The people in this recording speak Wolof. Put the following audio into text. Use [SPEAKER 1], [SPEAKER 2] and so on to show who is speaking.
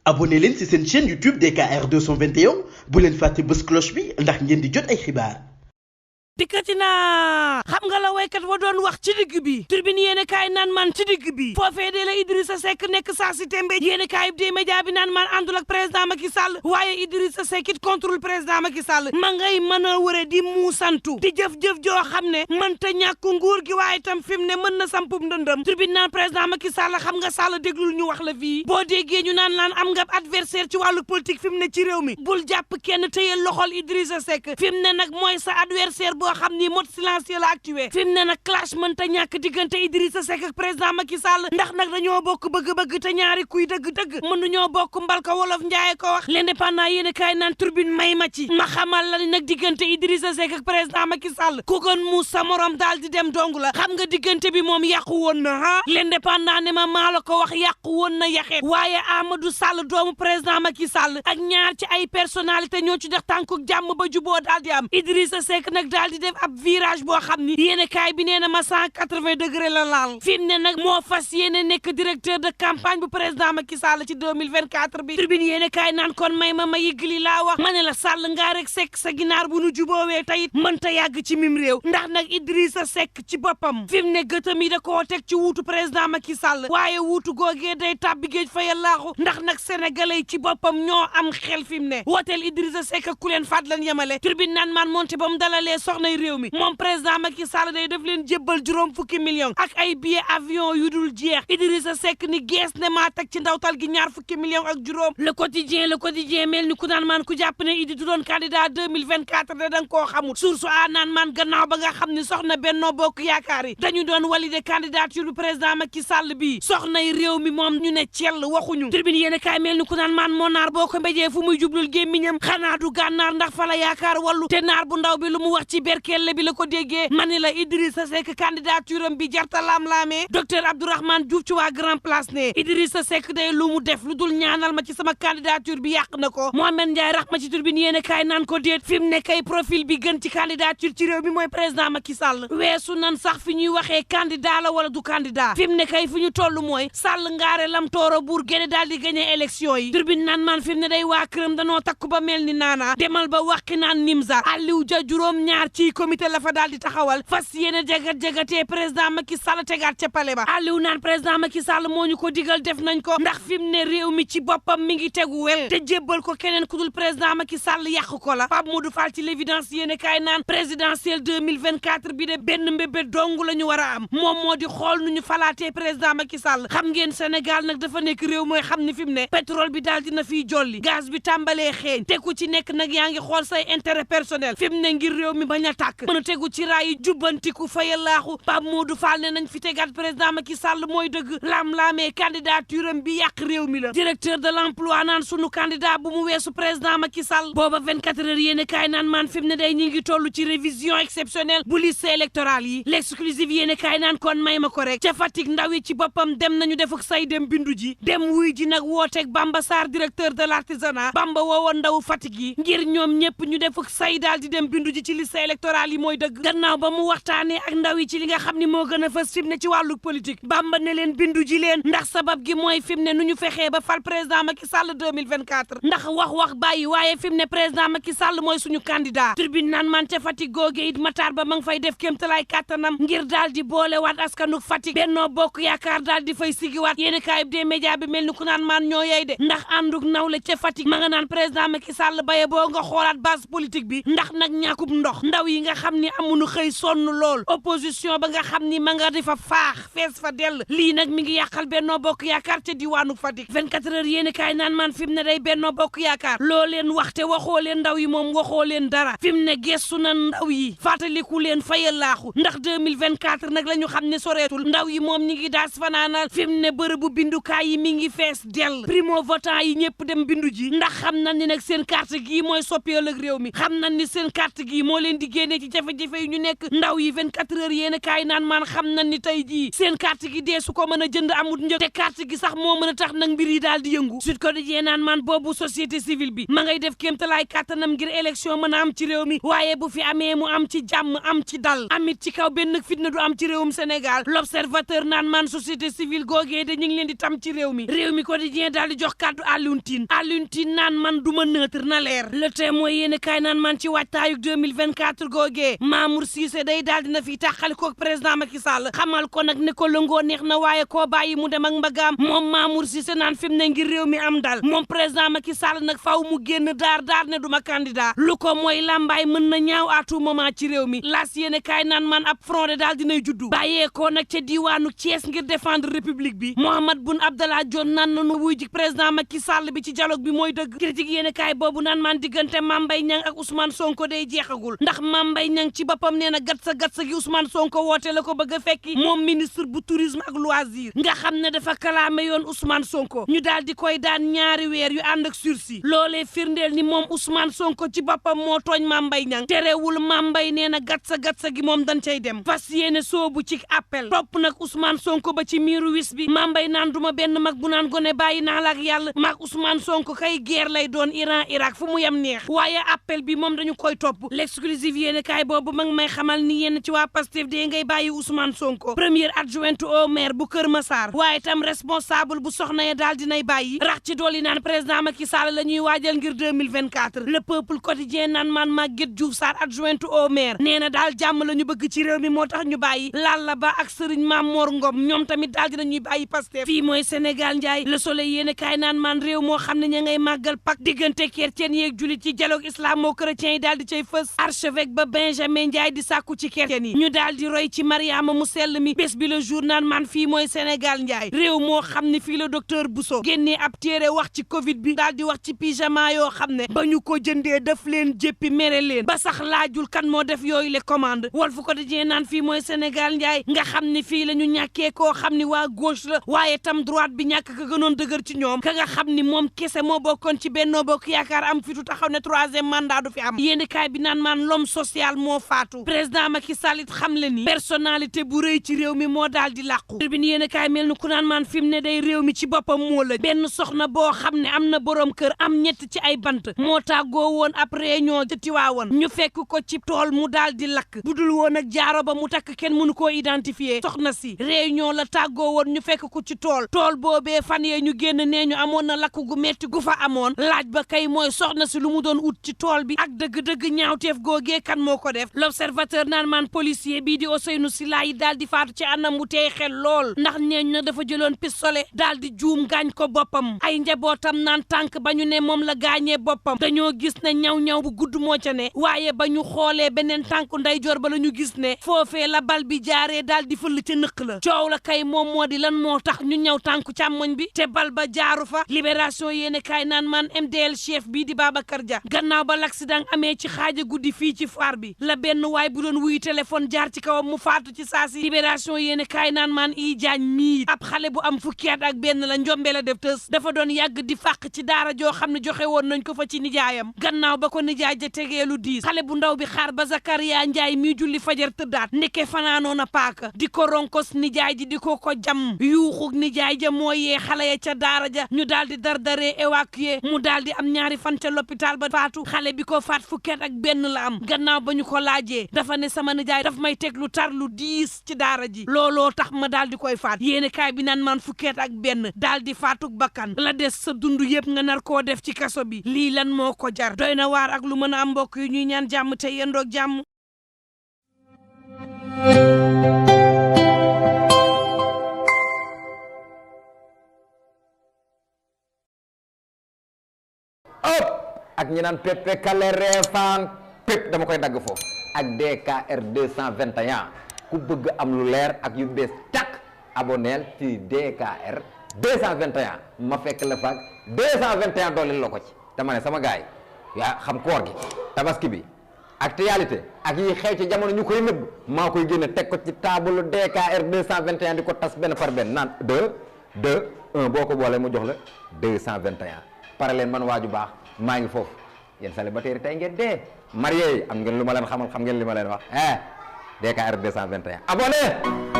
[SPEAKER 1] abonné leen ci seen chaîne YouTube DKR 221 bu leen fàtte bës cloche bi ndax ngeen di jot ay xibaar.
[SPEAKER 2] dikkati naa xam nga la waykat wa doon wax ci digg bi turbine yéen kaay naan man ci digg bi foofee de la Idrissa Seck nekk saa si tembe yéen kaay bi média bi naan man àndul ak président Macky Sall waaye Idrissa Seck it contrôle président Macky Sall ma ngay mën a wëre di muusantu di jëf-jëf joo xam ne mënta ñàkk nguur gi waaye itam fi mu ne mën na sampub ndëndëm turbine naan président Macky Sall xam nga Sall déglul ñu wax la fii boo déggee ñu naan am nga adversaire ci wàllu politique fi mu ne ci réew mi bul jàpp kenn téye loxol Idrissa Seck fi mu ne nag mooy sa adversaire boo xam ni mode silencieux la activé fi mu ne nag clash mënta ñàkk diggante Idrissa Seck ak président Macky Sall ndax nag dañoo bokk bëgg-bëgg te ñaari kuy dëgg-dëgg mënuñoo bokk mbal ko wolof njaaye ko wax l'indépendant yéen kaay naan turbine may ma ci ma xamal la ni nag diggante Idrissa Seck ak président Macky Sall ku gën mu sa morom daal di dem dong la xam nga diggante bi moom yàqu woon na ah l'indépendant ne ma maa la ko wax yàqu woon na yaxeet waaye Amadou Sall doomu président Macky Sall ak ñaar ci ay personnalité ñoo ci def tànku jàmm ba juboo daal di am Idrissa Seck nag daal di def ab virage boo xam ni yéen kaay bi nee na ma 180 degré la laal fi mu ne nag moo fas yéene nekk directeur de campagne bu président Macky Sall ci 2024 bi tribune yéen kaay naan kon may ma yëgli laa wax ma ne la Sall ngaa rek Seck sa ginaar bu nu juboowee tayit mënta yàgg ci mim réew ndax nag Idrissa Seck ci boppam fi mu ne gëtam yi da koo teg ci wuutu président Macky Sall waaye wuutu googee day tàbbi géej fa yallaaxu ndax nag sénégalais ci boppam ñoo am xel fi mu ne wooteel Idrissa Seck ku leen faat lan yemale tribune naan man monté ba mu dalalee soxnay réew mi moom président Macky Sall day def leen jébbal juróom fukki millions ak ay billet avion yu dul jeex Idrissa Seck ni gees ne maa teg ci ndawtal gi ñaar fukki millions ak juróom le quotidien mel ni ku naan maan ku jàpp ne Idi du doon candidat 2024 de da nga koo xamul source a naan maan gannaaw ba nga xam ni soxna Benno Bokk Yaakaar yi dañu doon valider candidature bu président Macky Sall bi soxnay réew mi moom ñu ne cell waxuñu tribune yéen kaay mel ni ku naan maan moo naar boo ko mbéjee fu muy jublul gémmiñam xanaa du gànnaar ndax fa la yaakaar wallu te naar bu ndaw bi lu mu wax ci berkelle bi la ko déggee mani la Idrissa Seck candidature am bi jarta laam-laamee docteur Abdourahmane Diouf ci waa Grand Place ne Idrissa Seck day lu mu def lu dul ñaanal ma ci sama candidature bi yàq na ko Mohamed Ndiaye rax ma ci turbine yéene kaay naan ko déet fi mu ne kay profil bi gën ci candidature ci réew mi mooy président Macky Sall weesu nan sax fi ñuy waxee candidat la wala du candidat fi mu ne kay fi ñu toll mooy Sall ngaare lam tooro buur géne daal di gagné élection yi turbine naan man fi mu ne day waa këram danoo takku ba mel ni naana demal ba wàqi naan Nimza Aliou Dia juróom ñaar ci comité la fa daal di taxawal fas yéene jagat-jagatee président Macky Sall tegaat ca pale ba Aliou naan président Macky Sall moo ñu ko digal def nañ ko ndax fi mu ne réew mi ci boppam mi ngi tegu wel te jébbal ko keneen ku dul président Macky Sall yàq ko la Pape Modou Fall ci l'évidence yéene kaay naan présidentielle 2024 bi de benn mbébé dong la ñu war a am moom moo di xool nu ñu falaatee président Macky Sall xam ngeen Sénégal nag dafa nekk réew mooy xam ni fi mu ne pétrole bi daal dina fiy jolli gaz bi tàmbalee xeeñ te ku ci nekk nag yaa ngi xool say intérêt personnel fi mu ne ngir réew mi bañ a tàkk mën a tegu ci raay yi jubbantiku fayalaaxu Pape Modou Fall ne nañ fi tegaat président Macky Sall mooy dëgg laam-laamee candidature am bi yàq réew mi la directeur de l'emploi naan sunu candidat bu mu weesu président Macky Sall booba 24 heures yéene kaay naan maan fi mu ne day ñi ngi toll ci révision exceptionnelle bu liste électorale yi l'exclusive yéene kaay naan kon may ma ko rek ca Fatick ndaw yi ci boppam dem nañu def ak say dem bindu ji dem wuy ji nag wooteeg Bamba Sarr directeur de l'artisanat Bamba woowoon ndaw Fatick yi ngir ñoom ñëpp ñu def ak say daal di dem bindu ji ci liste électorale yi mooy dëgg gannaaw ba mu waxtaanee ak ndaw yi ci li nga xam ni moo gën a fës fi mu ne ci wàllu politique Bamba ne leen bindu ji leen ndax sabab gi mooy fi mu ne nu ñu fexee ba fal président Macky Sall 2024 ndax wax bàyyi waaye fi mu ne président Macky Sall mooy suñu candidat tribune naan man ca Fatick googe it Matar Ba ma ngi fay def kéemtalaay kàttanam ngir daal di boolewaat askanu Fatick Benno Bokk Yaakaar daal di fay sigiwaat yéeni kaay bi des média bi mel ni ku naan maan ñoo yey de ndax ànduk nawle ca Fatick ma nga naan président Macky Sall baye boo nga xoolaat base politique bi ndax nag ñàkkub ndox ndaw yi nga xam ni amuñu xëy sonn lool opposition ba nga xam ni ma nga di fa faax fees fa dell lii nag mi ngi yàqal Benno Bokk Yaakaar ca diwaanu Fatick 24 heures yéeni kaay naan maan fi mu ne day Benno Bokk Yaakaar loo leen waxte waxoo leen ndaw yi moom waxoo leen dara fi mu ne gestu na ndaw yi fàttaliku leen fayal laaxu ndax 2024 nag la ñu xam ne soreetul ndaw yi moom ñi ngi daas fanaanal fi mu ne bërëbu bindukaay yi mi ngi fees dell primo votant yi ñëpp dem bindu ji ndax xam nañ ni nag seen carte gii mooy soppi ëllëg réew mi xam nañ ni seen carte gii moo leen di génnee ci jafe-jafe yu ñu nekk ndaw yi 24 heures yéen kaay naan maan xam na ni tey jii seen carte gi dee su ko mën a jënd amut njëg te carte gi sax moo mën a tax nag mbir yi daal di yëngu Sud Quotidien naan maan boobu société civile bi ma ngay def kéemtalaay kàttanam ngir élection mën a am ci réew mi waaye bu fi amee mu am ci jàmm am ci dal amit ci kaw benn fitna du am ci réewum Sénégal l'observateur naan maan société civile googee de ñu ngi leen di tam ci réew mi Quotidien daal di jox kàddu Alioune Tine naan man du ma neutre na leer le Témoin yéen kaay naan man ci waajtaayug 2024 googee Mamour Cissé day daal dina fi tàqali ko président Macky Sall xamal ko nag ne ko lëngoo neex na waaye koo bàyyi mu dem ak mbagaam moom Mamour Cissé naan fi mu ne ngir réew mi am dal moom président Macky Sall nag faaw mu génn daar ne du ma candidat lu ko mooy lambaay mën na ñaaw à tout moment ci réew mi laas yéene kaay naan man ab front de daal dinay juddu bàyyeekoo nag ca diiwaanu Thiès ngir défendre république bi Mahammed Boun Abdallah Dionne naan nanu wuy ji président Macky Sall bi ci dialogue bi mooy dëgg critique yéene kaay boobu naan man diggante Mame Mbaye Niang ak Ousmane Sonko day jeexagul ndax Mame Mbaye Niang ci boppam nee na gatsa gi Ousmane Sonko woote la ko bëgg a fekki moom ministre bu tourisme ak loisir nga xam ne dafa kalaame yoon Ousmane Sonko ñu daal di koy daan ñaari weer yu ànd ak sursis loolee firndeel ni moom Ousmane Sonko ci boppam moo tooñ Mame Mbaye Niang terewul Mame Mbaye nee na gatsa gi moom dañ cay dem fas yéene soobu ci appel topp nag Ousmane Sonko ba ci miiru wis bi Mame Mbaye naan duma benn mag bu naan gone bàyyi naa la ak yàlla maag Ousmane Sonko kay guerre lay doon Iran Irak fu mu yem neex waaye appel bi moom dañu koy topp l'exclusive yéene kaay boobu mag may xamal ni yenn ci waa Pastef de ngay bàyyi Ousmane Sonko première adjointe au maire bu Kër Massar waaye tam responsable bu soxna ya daal dinay bàyyi rax ci dool yi naan président Macky Sall la ñuy waajal ngir 2024 le peuple quotidien naan man Maguette Diouf Sarr adjointe au maire nee na daal jàmm la ñu bëgg ci réew mi moo tax ñu bàyyi Lalla Ba ak Serigne Mame Mor Ngom ñoom tamit daal dinañuy bàyyi Pastef fii mooy Sénégal njaay le soleil yéen kaay naan man réew moo xam ne ña ngay màggal pak diggante chrétien yeeg julit ci dialogue islamo-chrétien yi daal di cay fës archevêque ba Benjamin Ndiaye di sàkku ci chrétien yi ñu daal di roy ci Mariama mu sell mi bés bi le jour naan man fii mooy Sénégal njaay réew moo xam ne fii la docteur Bousso génnee ab téere wax ci Covid bi daal di wax ci pyjama yoo xam ne ba ñu ko jëndee daf leen jéppi mere leen ba sax laajul kan moo def yooyu les commandes Walf Quotidien naan fii mooy Sénégal njaay nga xam ne fii la ñu ñàkkee koo xam ni waa gauche la waaye tam droite bi ñàkk ka gënoon dëgër ci ñoom ka nga xam ni moom kese moo bokkoon ci Benno Bokk Yaakaar am fitu taxaw ne troisième mandat du fi am yéeni kaay bi naan maan l'homme social moo faatu président Macky Sall it xam le ni personnalité bu rëy ci réew mi moo daal di làqu tribune yéeni kaay mel ni ku naan maan fi mu ne day réew mi ci boppam moo la benn soxna boo xam ne am na borom kër am ñett ci ay bant moo tàggoo woon ab réunion ca Tiwaawoon ñu fekk ko ci tool mu daal di lakk budul woon ak jaaro ba mu takk kenn mënu koo identifier soxna si réunion la tàggoo woon ñu fekk ko ci tool boobee fan yee ñu génn nee ñu amoon na lakk gu metti gu fa amoon laaj ba kay mooy soxna si lu mu doon ut ci tool bi ak dëgg-dëgg ñaawteef googee kan moo ko def l'observateur naan man policier bii di Ousseynou Sylla yi daal di faatu ci anam bu tey xel lool ndax neeñ na dafa jëloon pistolet daal di juum gaañ ko boppam ay njabootam naan tànk ba ñu ne moom la gaañee boppam dañoo gis ne ñaw bu gudd moo ca ne waaye ba ñu xoolee beneen tànku ndeyjoor ba la ñu gis ne foofee la bal bi jaaree daal di fëll ca nëq la coow la kay moom moo di lan moo tax ñu ñëw tànku càmmoñ bi te bal ba jaaru fa libération yéene kaay naan man MDL chef bii di Babacar Dia gannaaw ba l'accident amee ci xaaja guddi fii ci foire bi la benn waay bu doon wuyu téléphone jaar ci kawam mu faatu ci saasi libération yéene kaay naan man i jaañ mii ab xale bu am fukki at ak benn la njombe la def tës dafa doon yàgg di fàq ci daara joo xam ne joxe woon nañ ko fa ci nijaayam gannaaw ba ko nijaay ja tegeelu diis xale bu ndaw bi xaar ba Zakaria Njaay mii julli fajar tëddaat ndeke fanaanoon a paaka di ko ronkos nijaay ji di ko jam yuuxug nijaay ja moo yee xale ya ca daara ja ñu daal di dardaree évacuer mu daal di am ñaari fan ca l'hôpital ba faatu xale bi ko faat fukket ak benn la am gannaaw ba ñu ko laajee dafa ne sama nijaay daf may teg lu tar lu diis ci daara ji looloo tax ma daal di koy faat yéene kaay bi naan man fukket ak benn daal di faatuk bakkan la des sa dund yëpp nga nar koo def ci kaso bi lii lan moo ko jar doy na waar ak lu mën a am mbokk yi ñuy ñaan jàmm te yendoog jàmm
[SPEAKER 3] ak ñi naan pepe kale reefaan pep dama koy dagg foofu ak DKR 221 ku bëgg am lu leer ak yu bees tàkk aboneel ci DKR 221 ma fekk la faak 221 dooleel la ko ci dama ne sama gaay yaa xam koor gi tabaski bi actualité ak yi xew ci jamono ñu koy nëbb maa koy génne teg ko ci table DKR 221 di ko tas benn par benn naan 2 1 boo ko boolee mu jox la 221 pare leen man waaju baax maa ngi foofu yéen célibataire yi tey ngeen dee marié yi am ngeen lu ma leen xamal xam ngeen li ma leen wax DKR 221 abonné